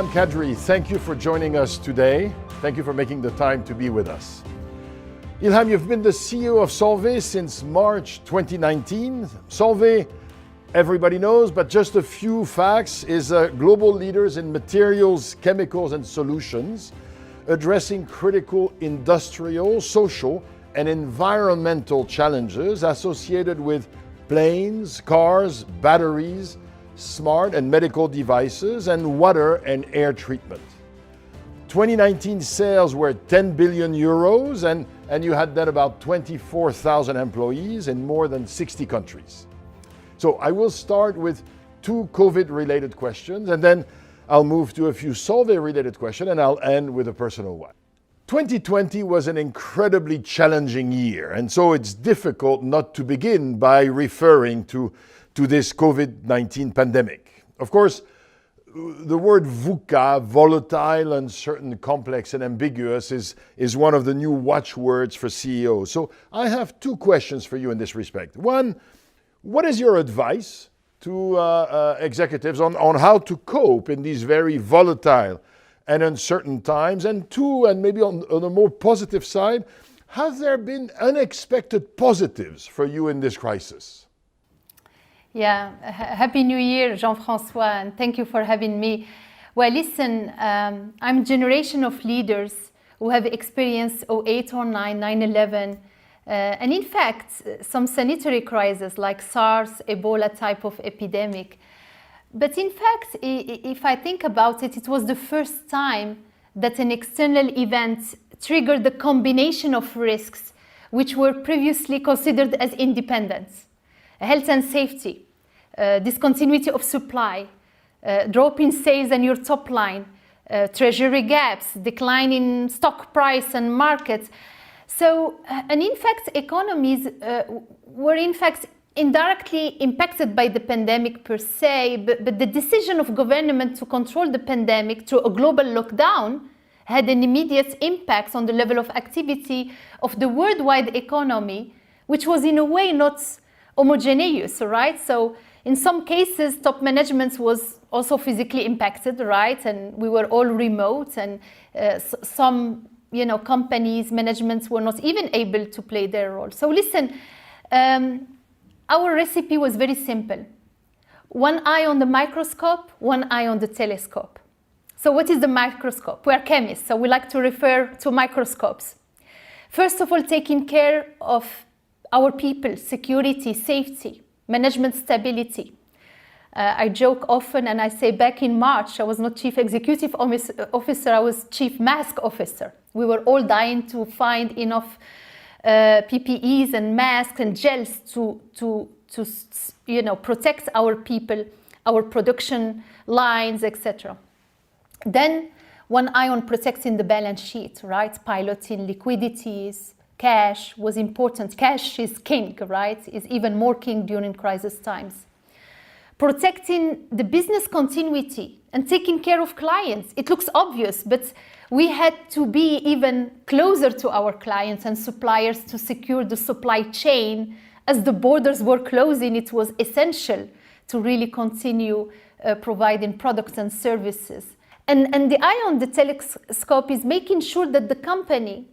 Ilham Kadri, thank you for joining us today. Thank you for making the time to be with us. Ilham, you've been the CEO of Solvay since March 2019. Solvay, everybody knows, but just a few facts, is a global leader in materials, chemicals, and solutions, addressing critical industrial, social, and environmental challenges associated with planes, cars, batteries, smart and medical devices, and water and air treatment. 2019 sales were 10 billion euros, and you had then about 24,000 employees in more than 60 countries. So I will start with two COVID-related questions, and then I'll move to a few Solvay-related questions, and I'll end with a personal one. 2020 was an incredibly challenging year, and so it's difficult not to begin by referring to this COVID-19 pandemic. Of course, the word VUCA, volatile, uncertain, complex, and ambiguous, is one of the new watchwords for CEOs. So I have two questions for you in this respect. One, what is your advice to executives on how to cope in these very volatile and uncertain times? And two, and maybe on a more positive side, have there been unexpected positives for you in this crisis? Yeah, Happy New Year, Jean-François, and thank you for having me. Well, listen, I'm a generation of leaders who have experienced 08 or 09, 9/11, and in fact, some sanitary crises like SARS, Ebola type of epidemic. But in fact, if I think about it, it was the first time that an external event triggered the combination of risks which were previously considered as independent. Health and safety, discontinuity of supply, drop in sales and your top line, treasury gaps, decline in stock price and markets. So, and in fact, economies were in fact indirectly impacted by the pandemic per se, but the decision of government to control the pandemic through a global lockdown had an immediate impact on the level of activity of the worldwide economy, which was in a way not homogeneous, right? So in some cases, top management was also physically impacted, right? And we were all remote, and some, companies, managements were not even able to play their role. So listen, our recipe was very simple. One eye on the microscope, one eye on the telescope. So what is the microscope? We are chemists, so we like to refer to microscopes. First of all, taking care of our people, security, safety, management stability. I joke often and I say back in March, I was not chief executive officer, I was chief mask officer. We were all dying to find enough PPEs and masks and gels to protect our people, our production lines, etc. Then one eye on protecting the balance sheet, right? Piloting liquidities, cash was important. Cash is king, right? Is even more king during crisis times. Protecting the business continuity and taking care of clients. It looks obvious, but we had to be even closer to our clients and suppliers to secure the supply chain. As the borders were closing, it was essential to really continue providing products and services. And the eye on the telescope is making sure that the company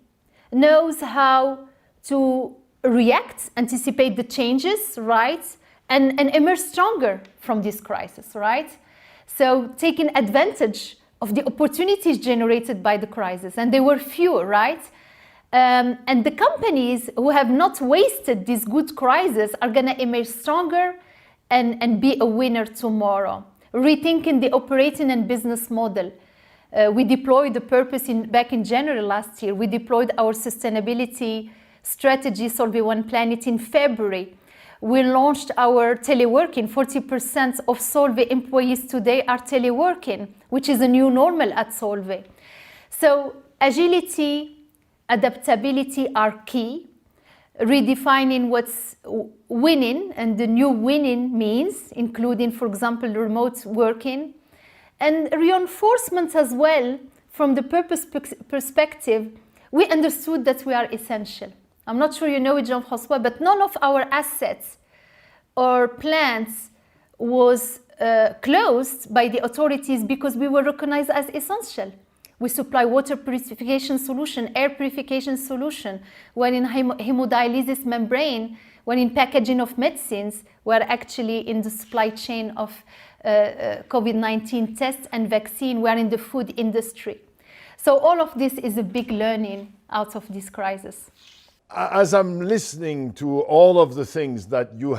knows how to react, anticipate the changes, right? And emerge stronger from this crisis, right? So taking advantage of the opportunities generated by the crisis, and they were few, right? And the companies who have not wasted this good crisis are gonna emerge stronger and be a winner tomorrow. Rethinking the operating and business model. We deployed the purpose back in January last year. We deployed our sustainability strategy, Solvay One Planet, in February. We launched our teleworking. 40% of Solvay employees today are teleworking, which is a new normal at Solvay. So agility, adaptability are key. Redefining what's winning and the new winning means, including, for example, remote working, and reinforcement as well. From the purpose perspective, we understood that we are essential. I'm not sure you know it, Jean-François, but none of our assets or plants was closed by the authorities because we were recognized as essential. We supply water purification solution, air purification solution. We're in hemodialysis membrane. We're in packaging of medicines. We're actually in the supply chain of COVID-19 tests and vaccine. We're in the food industry. So all of this is a big learning out of this crisis. As I'm listening to all of the things that you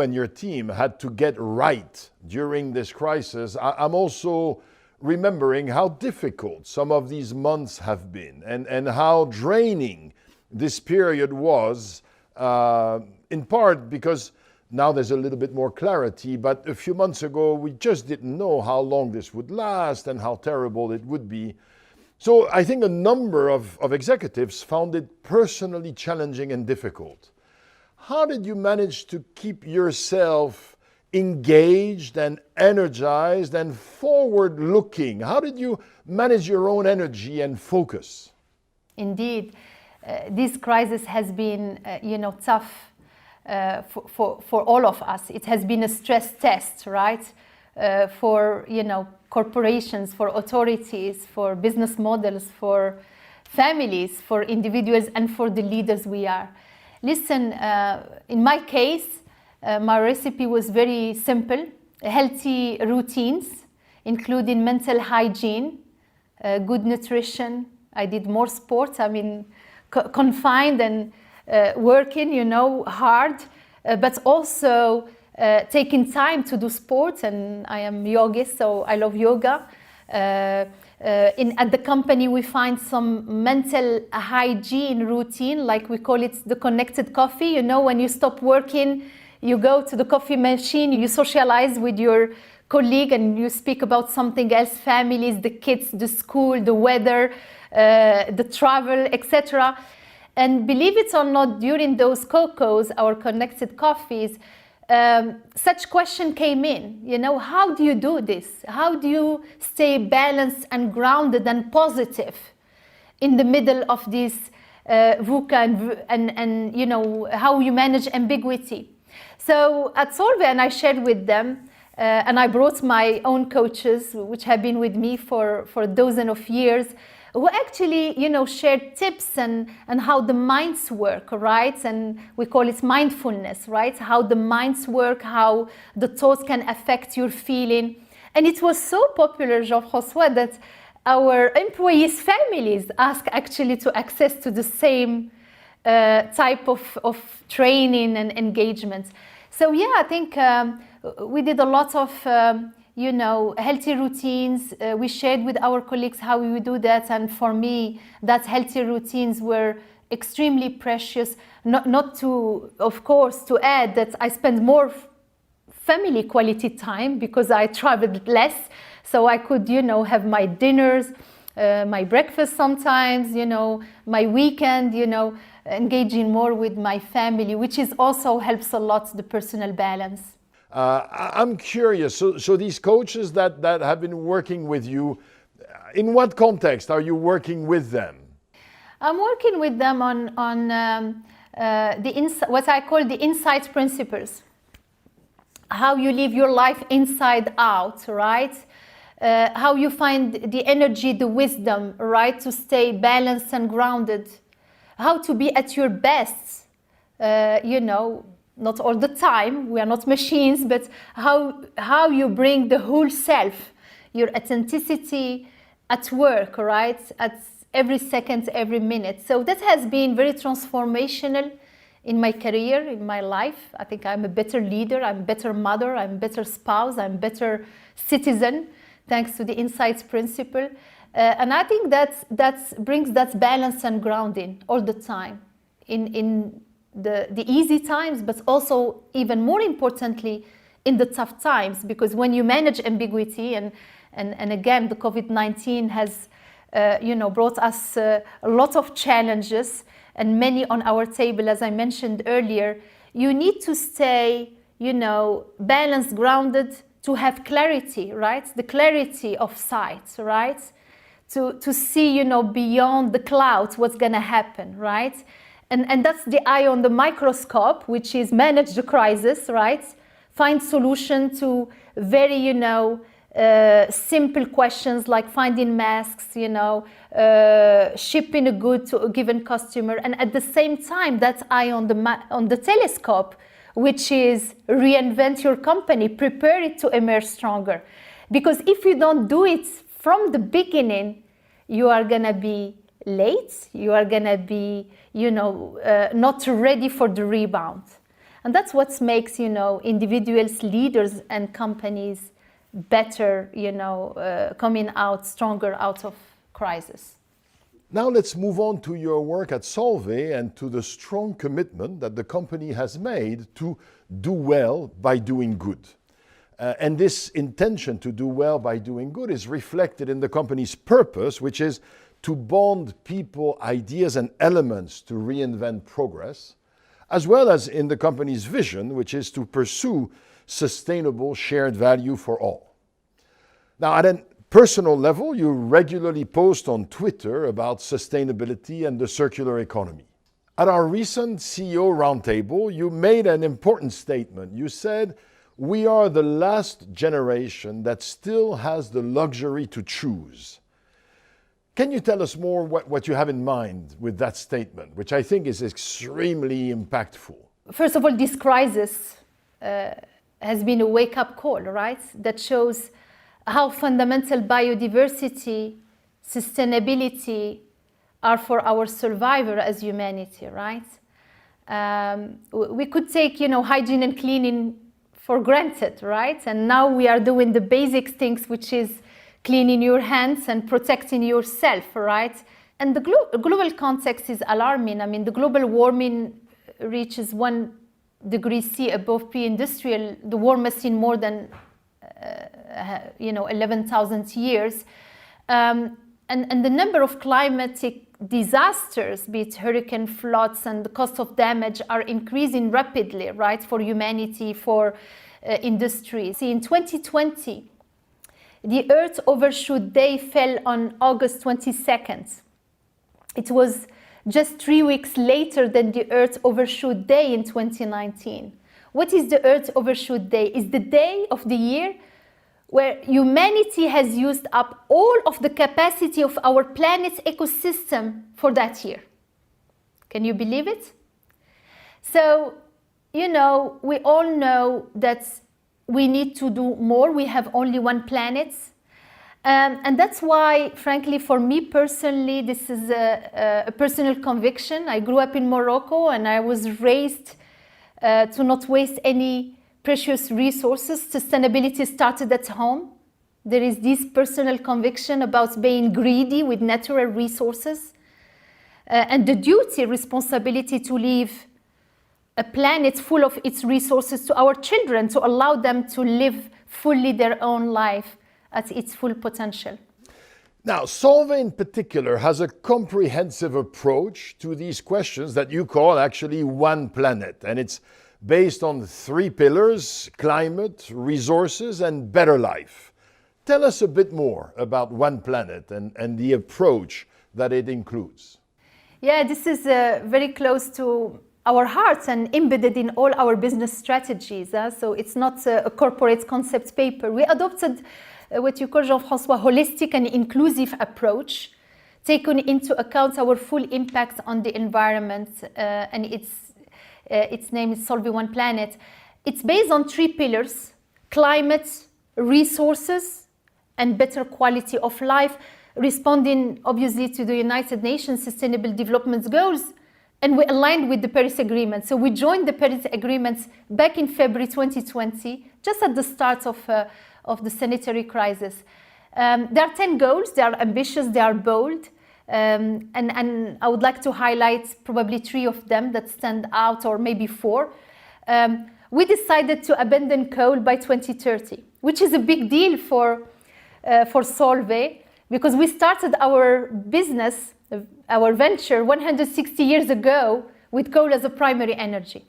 and your team had to get right during this crisis, I'm also remembering how difficult some of these months have been and how draining this period was, in part because now there's a little bit more clarity, but a few months ago we just didn't know how long this would last and how terrible it would be. So I think a number of executives found it personally challenging and difficult. How did you manage to keep yourself engaged and energized and forward-looking? How did you manage your own energy and focus? Indeed, this crisis has been, tough for all of us. It has been a stress test, right? For corporations, for authorities, for business models, for families, for individuals, and for the leaders we are. Listen, in my case, my recipe was very simple: healthy routines, including mental hygiene, good nutrition. I did more sports. I mean, confined and working, hard, but also taking time to do sports, and I am yogist, so I love yoga. At the company, we find some mental hygiene routine, like we call it the connected coffee. When you stop working, you go to the coffee machine, you socialize with your colleague, and you speak about something else: families, the kids, the school, the weather, the travel, etc. And believe it or not, during those cocos, our connected coffees, such question came in. How do you do this? How do you stay balanced and grounded and positive in the middle of this VUCA and how you manage ambiguity? So at Solvay, and I shared with them, and I brought my own coaches, which have been with me for a dozen of years, who actually, shared tips and how the minds work, right? And we call it mindfulness, right? How the minds work, how the thoughts can affect your feeling. And it was so popular, Jean-François, that our employees' families asked actually to access to the same type of training and engagement. So yeah, I think we did a lot of healthy routines. We shared with our colleagues how we would do that, and for me, that healthy routines were extremely precious. Not to, of course, to add that I spend more family quality time because I traveled less, so I could, have my dinners, my breakfast sometimes, my weekend, engaging more with my family, which is also helps a lot the personal balance. I'm curious, so these coaches that have been working with you, in what context are you working with them? I'm working with them on what I call the insight principles. How you live your life inside out, right? How you find the energy, the wisdom, right, to stay balanced and grounded. How to be at your best, not all the time, we are not machines, but how you bring the whole self, your authenticity at work, right? At every second, every minute. So that has been very transformational in my career, in my life. I think I'm a better leader, I'm a better mother, I'm a better spouse, I'm a better citizen, thanks to the insights principle. And I think that brings that balance and grounding all the time in the easy times, but also even more importantly in the tough times, because when you manage ambiguity and again the COVID-19 has brought us a lot of challenges and many on our table, as I mentioned earlier, you need to stay balanced, grounded, to have clarity, right? The clarity of sight, right? To see beyond the clouds what's gonna happen, right? And that's the eye on the microscope, which is manage the crisis, right? find solution to very, simple questions like finding masks, shipping a good to a given customer, and at the same time, that's eye on the telescope, which is reinvent your company, prepare it to emerge stronger. Because if you don't do it from the beginning, you are gonna be late, you are gonna be, not ready for the rebound. And that's what makes, individuals, leaders, and companies better, coming out stronger out of crisis. Now let's move on to your work at Solvay and to the strong commitment that the company has made to do well by doing good. And this intention to do well by doing good is reflected in the company's purpose, which is to bond people, ideas, and elements to reinvent progress, as well as in the company's vision, which is to pursue sustainable shared value for all. Now, at a personal level, you regularly post on Twitter about sustainability and the circular economy. At our recent CEO roundtable, you made an important statement. You said, "We are the last generation that still has the luxury to choose." Can you tell us more what you have in mind with that statement, which I think is extremely impactful? First of all, this crisis has been a wake-up call, right? That shows how fundamental biodiversity, sustainability are for our survival as humanity, right? We could take, hygiene and cleaning for granted, right? And now we are doing the basic things, which is cleaning your hands and protecting yourself, right? And the global context is alarming. I mean, the global warming reaches 1 degree C above pre-industrial, the warmest in more than 11,000 years. And the number of climatic disasters, be it hurricane, floods, and the cost of damage are increasing rapidly, right, for humanity, for industry. See, in 2020, the Earth Overshoot Day fell on August 22nd. It was just 3 weeks later than the Earth Overshoot Day in 2019. What is the Earth Overshoot Day? It's the day of the year where humanity has used up all of the capacity of our planet's ecosystem for that year. Can you believe it? So, we all know that we need to do more. We have only one planet. And that's why, frankly, for me personally, this is a personal conviction. I grew up in Morocco and I was raised to not waste any precious resources. Sustainability started at home. There is this personal conviction about being greedy with natural resources and the duty, responsibility to leave a planet full of its resources to our children, to allow them to live fully their own life at its full potential. Now, Solvay in particular has a comprehensive approach to these questions that you call actually One Planet. And it's based on 3 pillars: climate, resources, and better life. Tell us a bit more about One Planet and the approach that it includes. Yeah, this is very close to our hearts and embedded in all our business strategies. So it's not a corporate concept paper. We adopted what you call, Jean-François, holistic and inclusive approach, taking into account our full impact on the environment, and its name is Solvay One Planet. It's based on 3 pillars: climate, resources, and better quality of life, responding obviously to the United Nations Sustainable Development Goals. And we aligned with the Paris Agreement. So we joined the Paris Agreement back in February 2020, just at the start of the sanitary crisis. There are 10 goals. They are ambitious, they are bold. And I would like to highlight probably 3 of them that stand out, or maybe 4. We decided to abandon coal by 2030, which is a big deal for Solvay, because we started our business, our venture, 160 years ago with coal as a primary energy.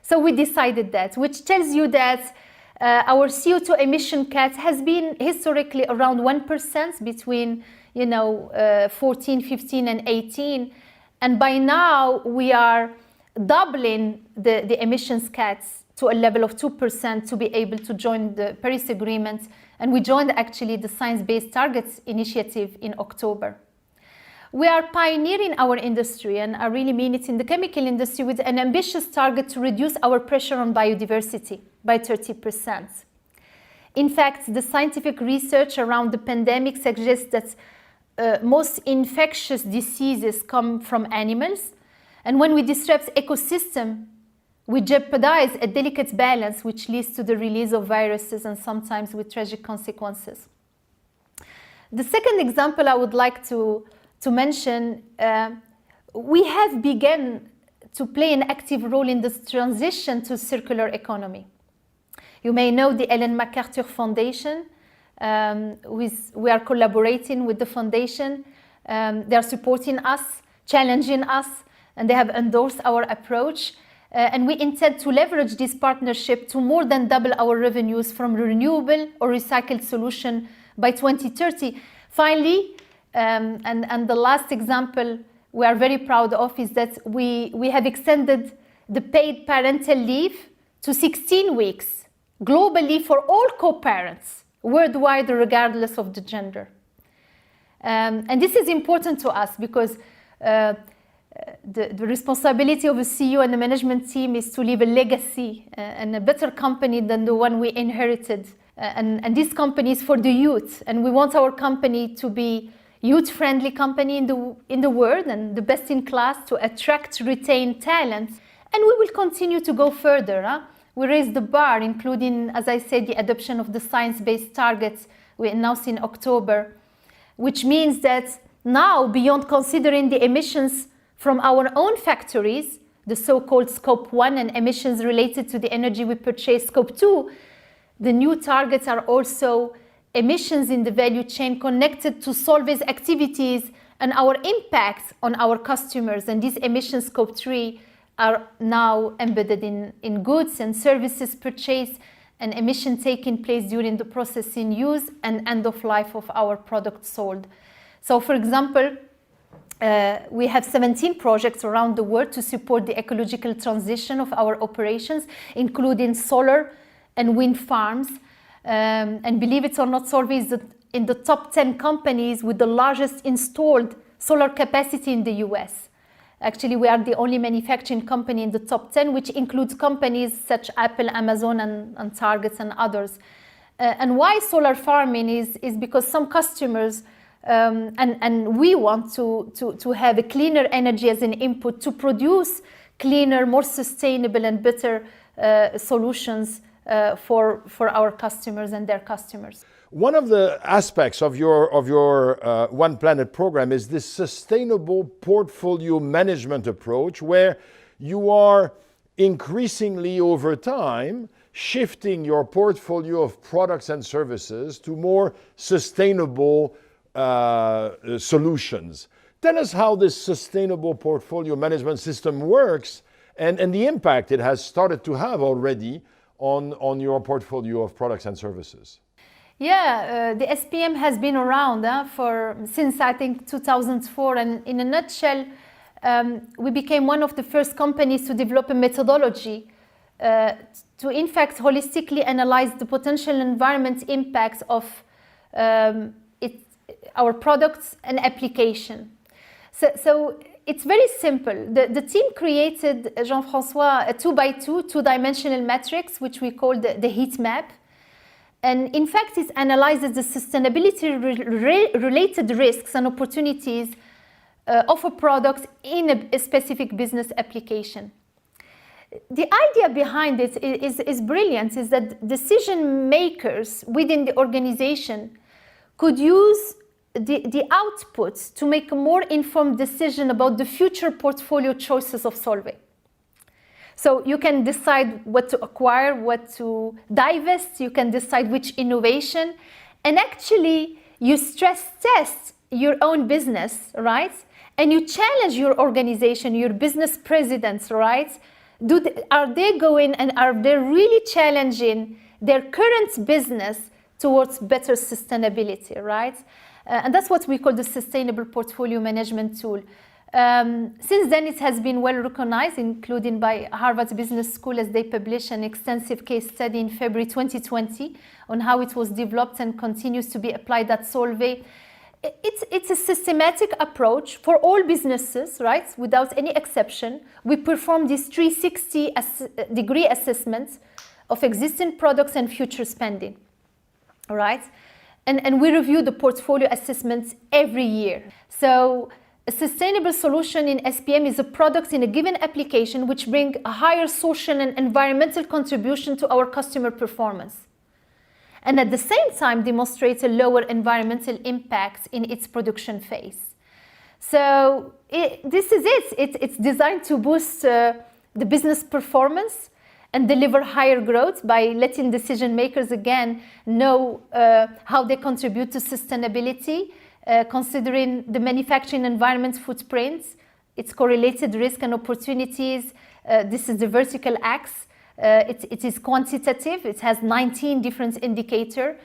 So we decided that, which tells you that our CO2 emission cut has been historically around 1% between 14, 15 and 18. And by now we are doubling the emissions cuts to a level of 2% to be able to join the Paris Agreement. And we joined actually the Science Based Targets Initiative in October. We are pioneering our industry, and I really mean it, in the chemical industry, with an ambitious target to reduce our pressure on biodiversity by 30%. In fact, the scientific research around the pandemic suggests that most infectious diseases come from animals, and when we disrupt ecosystem, we jeopardize a delicate balance which leads to the release of viruses and sometimes with tragic consequences. The second example I would like to mention, we have begun to play an active role in this transition to circular economy. You may know the Ellen MacArthur Foundation. We are collaborating with the foundation. They are supporting us, challenging us, and they have endorsed our approach. And we intend to leverage this partnership to more than double our revenues from renewable or recycled solution by 2030. Finally, and the last example we are very proud of is that we have extended the paid parental leave to 16 weeks globally for all co-parents worldwide, regardless of the gender. And this is important to us because the responsibility of a CEO and the management team is to leave a legacy and a better company than the one we inherited. And this company is for the youth, and we want our company to be youth-friendly company in the world and the best in class to attract, retain talent. And we will continue to go further. We raised the bar, including, as I said, the adoption of the science-based targets we announced in October, which means that now, beyond considering the emissions from our own factories, the so-called Scope 1 and emissions related to the energy we purchase, Scope 2, the new targets are also emissions in the value chain connected to Solvay's activities and our impact on our customers. And these emissions, Scope 3, are now embedded in goods and services purchased and emission taking place during the processing, use, and end of life of our products sold. So, for example, we have 17 projects around the world to support the ecological transition of our operations, including solar and wind farms. And believe it or not, Solvay is in the top 10 companies with the largest installed solar capacity in the US. Actually, we are the only manufacturing company in the top 10, which includes companies such as Apple, Amazon, and Target, and others. And why solar farming is because some customers, and we want to have a cleaner energy as an input to produce cleaner, more sustainable, and better solutions for our customers and their customers. One of the aspects of your One Planet program is this sustainable portfolio management approach, where you are increasingly over time shifting your portfolio of products and services to more sustainable solutions. Tell us how this sustainable portfolio management system works and the impact it has started to have already on your portfolio of products and services. Yeah, the SPM has been around since I think 2004, and in a nutshell, we became one of the first companies to develop a methodology to in fact holistically analyze the potential environment impacts of our products and application. So it's very simple. The team created, Jean-François, a 2x2, two-dimensional matrix, which we call the heat map. And in fact, it analyzes the sustainability-related risks and opportunities of a product in a specific business application. The idea behind it is brilliant, is that decision makers within the organization could use the outputs to make a more informed decision about the future portfolio choices of Solvay. So you can decide what to acquire, what to divest, you can decide which innovation, and actually you stress test your own business, right? And you challenge your organization, your business presidents, right? Are they going and are they really challenging their current business towards better sustainability, right? And that's what we call the sustainable portfolio management tool. Since then, it has been well recognized, including by Harvard Business School, as they published an extensive case study in February 2020 on how it was developed and continues to be applied at Solvay. It's a systematic approach for all businesses, right? Without any exception. We perform these 360-degree assessments of existing products and future spending, all right? And we review the portfolio assessments every year. So a sustainable solution in SPM is a product in a given application which brings a higher social and environmental contribution to our customer performance, and at the same time demonstrates a lower environmental impact in its production phase. So this is it. It's designed to boost the business performance and deliver higher growth by letting decision makers again know how they contribute to sustainability, considering the manufacturing environment footprints, its correlated risk and opportunities. This is the vertical axis. It is quantitative. It has 19 different indicators.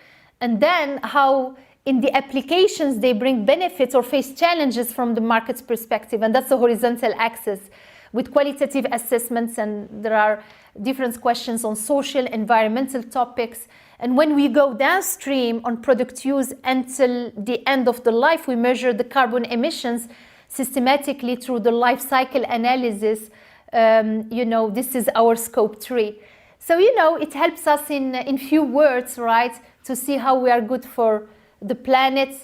And then how in the applications they bring benefits or face challenges from the market's perspective. And that's the horizontal axis with qualitative assessments. And there are different questions on social, environmental topics. And when we go downstream on product use until the end of the life, we measure the carbon emissions systematically through the life cycle analysis. This is our scope 3. So, it helps us in few words, right, to see how we are good for the planet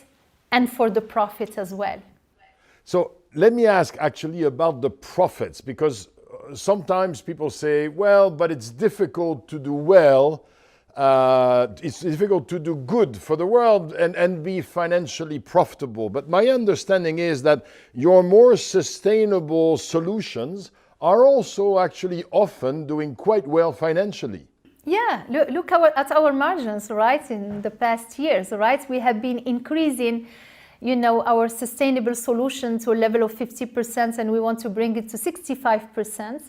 and for the profit as well. So let me ask actually about the profits, because sometimes people say, well, but it's difficult to do well. It's difficult to do good for the world and be financially profitable. But my understanding is that your more sustainable solutions are also actually often doing quite well financially. Yeah, look at our margins, right, in the past years, right? We have been increasing, our sustainable solution to a level of 50%, and we want to bring it to 65%.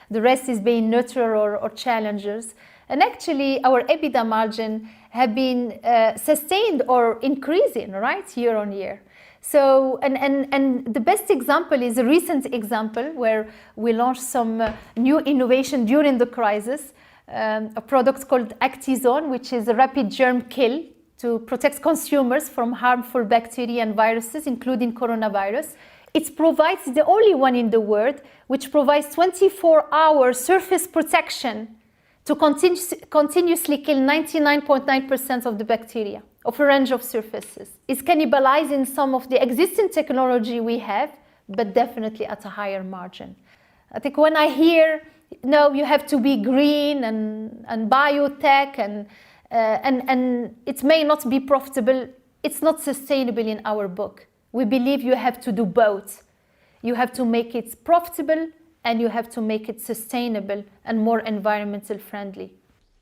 The rest is being neutral or challengers. And actually, our EBITDA margin have been sustained or increasing, right, year on year. So, and the best example is a recent example where we launched some new innovation during the crisis, a product called Actizone, which is a rapid germ kill to protect consumers from harmful bacteria and viruses, including coronavirus. It provides the only one in the world which provides 24-hour surface protection to continuously kill 99.9% of the bacteria of a range of surfaces. It's cannibalizing some of the existing technology we have, but definitely at a higher margin. I think when I hear, you have to be green and biotech and it may not be profitable, it's not sustainable in our book. We believe you have to do both. You have to make it profitable and you have to make it sustainable and more environmental friendly.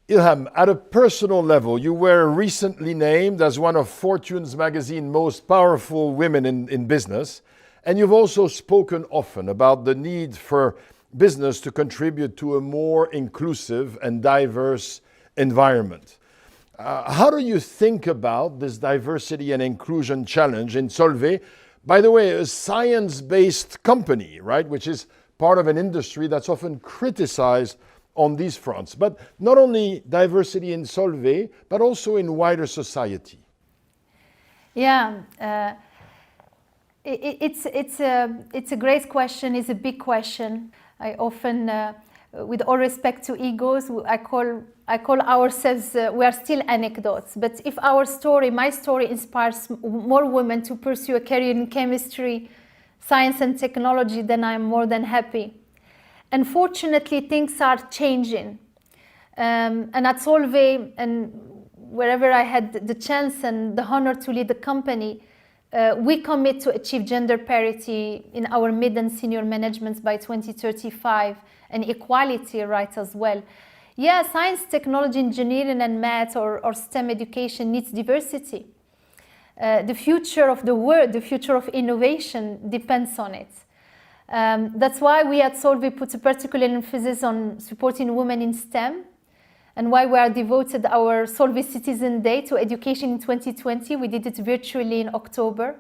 Ilham, at a personal level, you were recently named as one of Fortune's magazine most powerful women in business, and you've also spoken often about the need for business to contribute to a more inclusive and diverse environment. How do you think about this diversity and inclusion challenge in Solvay? By the way, a science-based company, right, which is part of an industry that's often criticized on these fronts, but not only diversity in Solvay, but also in wider society. Yeah, it's a great question. It's a big question. I often, with all respect to egos, I call ourselves we are still anecdotes. But if my story inspires more women to pursue a career in chemistry, science, and technology, then I'm more than happy. Unfortunately, things are changing. And at Solvay, and wherever I had the chance and the honor to lead the company, we commit to achieve gender parity in our mid and senior managements by 2035, and equality rights as well. Yeah, science, technology, engineering, and math or STEM education needs diversity. The future of the world, the future of innovation depends on it. That's why we at Solvay put a particular emphasis on supporting women in STEM, and why we are devoted our Solvay Citizen Day to education in 2020. We did it virtually in October.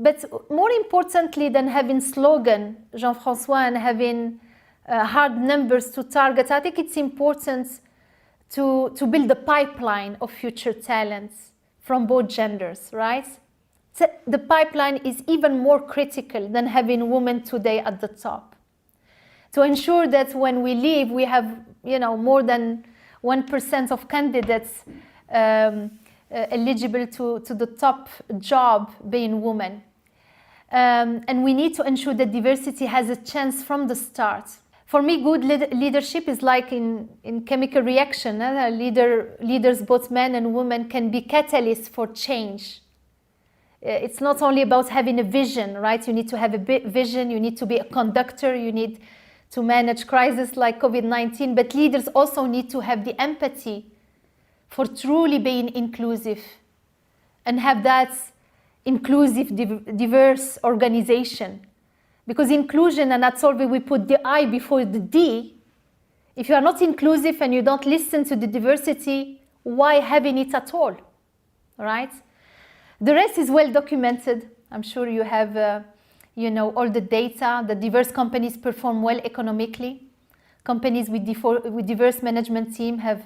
But more importantly than having slogan, Jean-François, and having hard numbers to target, I think it's important to build a pipeline of future talents from both genders, right? So the pipeline is even more critical than having women today at the top. To ensure that when we leave, we have, more than 1% of candidates eligible to the top job being women. And we need to ensure that diversity has a chance from the start. For me, good leadership is like in chemical reaction. Leaders, both men and women, can be catalysts for change. It's not only about having a vision, right? You need to have a vision, you need to be a conductor, you need to manage crises like COVID-19, but leaders also need to have the empathy for truly being inclusive and have that inclusive, diverse organization. Because inclusion, and at Solvay we put the I before the D. If you are not inclusive and you don't listen to the diversity, why having it at all, right? The rest is well documented. I'm sure you have, all the data. The diverse companies perform well economically. Companies with diverse management team have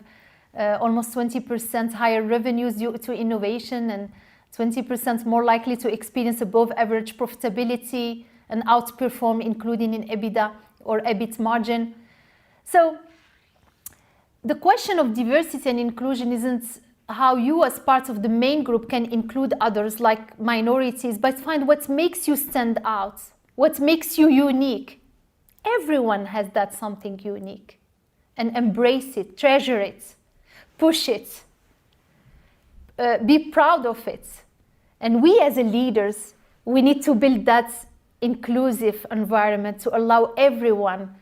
almost 20% higher revenues due to innovation and 20% more likely to experience above average profitability and outperform, including in EBITDA or EBIT margin. So the question of diversity and inclusion isn't how you as part of the main group can include others like minorities, but find what makes you stand out, what makes you unique. Everyone has that something unique, and embrace it, treasure it, push it, be proud of it. And we as leaders, we need to build that inclusive environment to allow everyone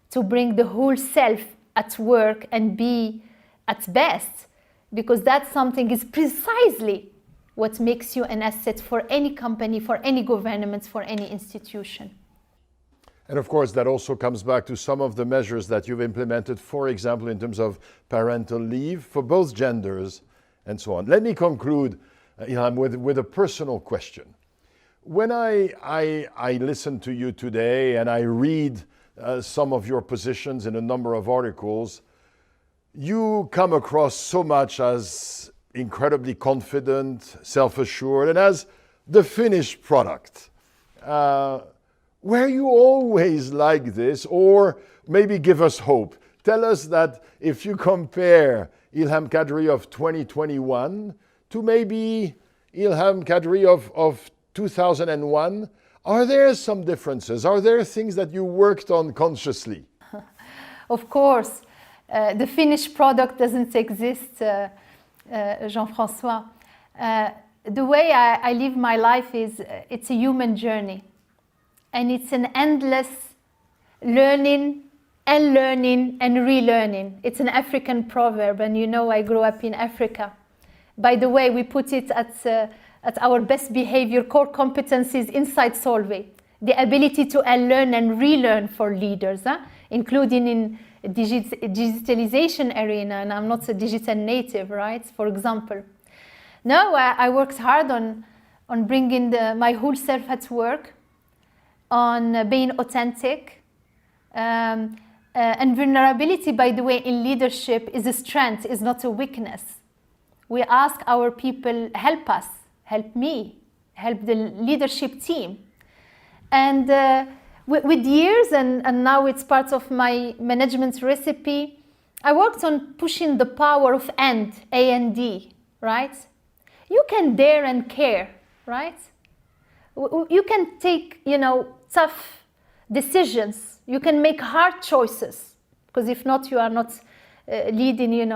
to bring the whole self at work and be at best, because that something is precisely what makes you an asset for any company, for any government, for any institution. And of course, that also comes back to some of the measures that you've implemented, for example, in terms of parental leave for both genders and so on. Let me conclude, Ilham, with a personal question. When I listen to you today and I read some of your positions in a number of articles, you come across so much as incredibly confident, self-assured, and as the finished product. Were you always like this, or maybe give us hope? Tell us that if you compare Ilham Kadri of 2021 to maybe Ilham Kadri of 2001, are there some differences? Are there things that you worked on consciously? Of course. The finished product doesn't exist, Jean-François. The way I live my life is, it's a human journey. And it's an endless learning and relearning. It's an African proverb, and I grew up in Africa. By the way, we put it at our best behavior core competencies inside Solvay. The ability to unlearn and relearn for leaders, including in digitalization arena, and I'm not a digital native, right? For example. No, I worked hard on bringing my whole self at work, on being authentic. And vulnerability, by the way, in leadership is a strength, is not a weakness. We ask our people, help us, help me, help the leadership team. And with years, and now it's part of my management recipe, I worked on pushing the power of A&D, right? You can dare and care, right? You can take, tough decisions. You can make hard choices, because if not, you are not leading,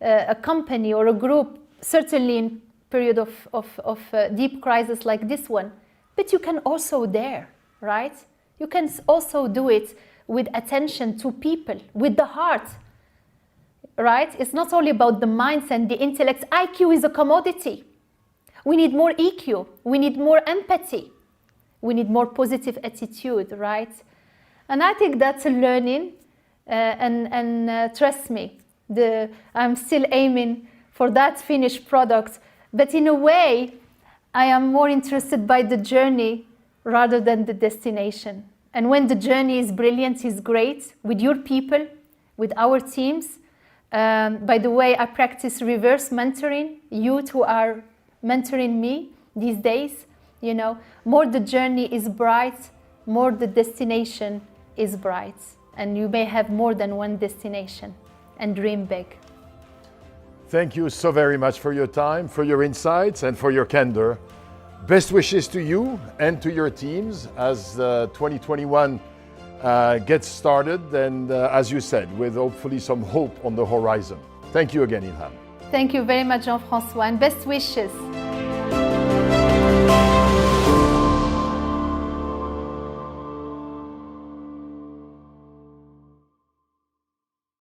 a company or a group, certainly in period of deep crisis like this one. But you can also dare, right? You can also do it with attention to people, with the heart, right? It's not only about the minds and the intellect. IQ is a commodity. We need more EQ. We need more empathy. We need more positive attitude, right? And I think that's a learning, and trust me, I'm still aiming for that finished product. But in a way, I am more interested by the journey rather than the destination. And when the journey is brilliant, is great, with your people, with our teams. By the way, I practice reverse mentoring, youth who are mentoring me these days. You know, more the journey is bright, more the destination is bright. And you may have more than one destination, and dream big. Thank you so very much for your time, for your insights, and for your candor. Best wishes to you and to your teams as 2021 gets started, and as you said, with hopefully some hope on the horizon. Thank you again, Ilham. Thank you very much, Jean-François, and best wishes.